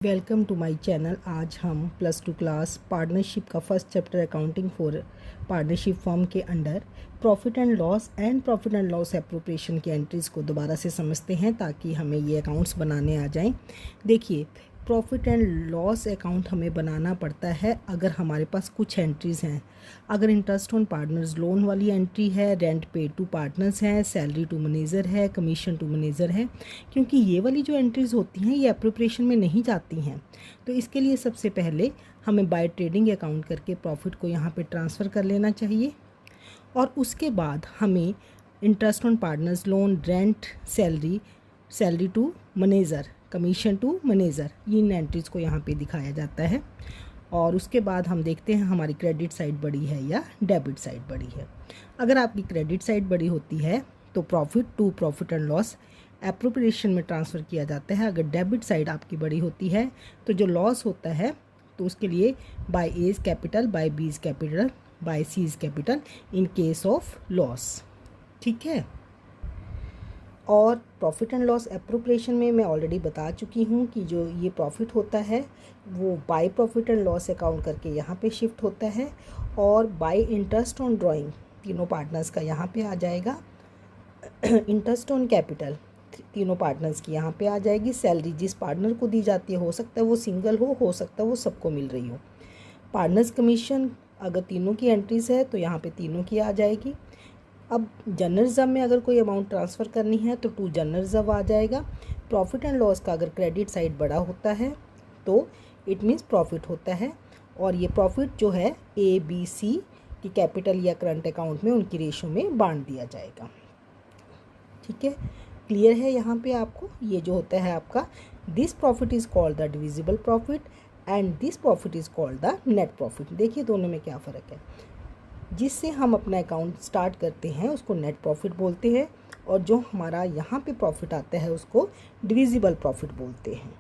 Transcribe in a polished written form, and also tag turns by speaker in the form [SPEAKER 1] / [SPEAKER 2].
[SPEAKER 1] Welcome to my channel. आज हम +2 class partnership का first chapter accounting for partnership firm के under profit and loss appropriation की entries को दोबारा से समझते हैं ताकि हमें ये अकाउंट्स बनाने आ जाएं। देखिए, प्रॉफिट एंड लॉस अकाउंट हमें बनाना पड़ता है अगर हमारे पास कुछ एंट्रीज़ हैं। अगर इंटरेस्ट ऑन पार्टनर्स लोन वाली एंट्री है, रेंट पेड टू पार्टनर्स है, सैलरी टू मैनेजर है, कमीशन टू मैनेजर है, क्योंकि ये वाली जो एंट्रीज़ होती हैं ये एप्रोप्रिएशन में नहीं जाती हैं। तो इसके लिए सबसे पहले हमें बाय ट्रेडिंग अकाउंट करके प्रॉफिट को यहाँ पे ट्रांसफ़र कर लेना चाहिए और उसके बाद हमें interest on partners loan, rent, salary to manager, commission to manager, इन एंट्रीज़ को यहाँ पे दिखाया जाता है। और उसके बाद हम देखते हैं हमारी क्रेडिट साइड बड़ी है या डेबिट साइड बड़ी है। अगर आपकी क्रेडिट साइड बड़ी होती है तो प्रॉफिट एंड लॉस एप्रोप्रिएशन में ट्रांसफ़र किया जाता है। अगर डेबिट साइड आपकी बड़ी होती है तो जो लॉस होता है तो उसके लिए बाय एज कैपिटल, बाय बीज कैपिटल, बाय सीज capital in case of loss. ठीक है। और प्रॉफिट एंड लॉस एप्रोप्रिएशन में मैं ऑलरेडी बता चुकी हूँ कि जो ये प्रॉफिट होता है वो by profit and loss account करके यहाँ पे शिफ्ट होता है और बाय इंटरेस्ट ऑन ड्राइंग तीनों पार्टनर्स का यहाँ पे आ जाएगा। इंटरेस्ट ऑन कैपिटल तीनों पार्टनर्स की यहाँ पे आ जाएगी। सैलरी जिस पार्टनर को दी जाती है, हो सकता है वो सिंगल हो सकता है वो सबको मिल रही हो। पार्टनर्स कमीशन अगर तीनों की एंट्रीज है तो यहाँ पे तीनों की आ जाएगी। अब जनरल रिजर्व में अगर कोई अमाउंट ट्रांसफ़र करनी है तो टू जनरल रिजर्व आ जाएगा। प्रॉफिट एंड लॉस का अगर क्रेडिट साइड बड़ा होता है तो इट मीन्स प्रॉफिट होता है और ये प्रॉफिट जो है ABC की कैपिटल या करंट अकाउंट में उनकी रेशो में बांट दिया जाएगा। ठीक है, क्लियर है यहाँ पे आपको। ये जो होता है आपका this profit is called the divisible profit and this profit is called the net profit. देखिए दोनों में क्या फ़र्क है। जिससे हम अपना अकाउंट स्टार्ट करते हैं उसको नेट प्रॉफिट बोलते हैं और जो हमारा यहाँ पे प्रॉफिट आता है उसको डिविजिबल प्रॉफिट बोलते हैं।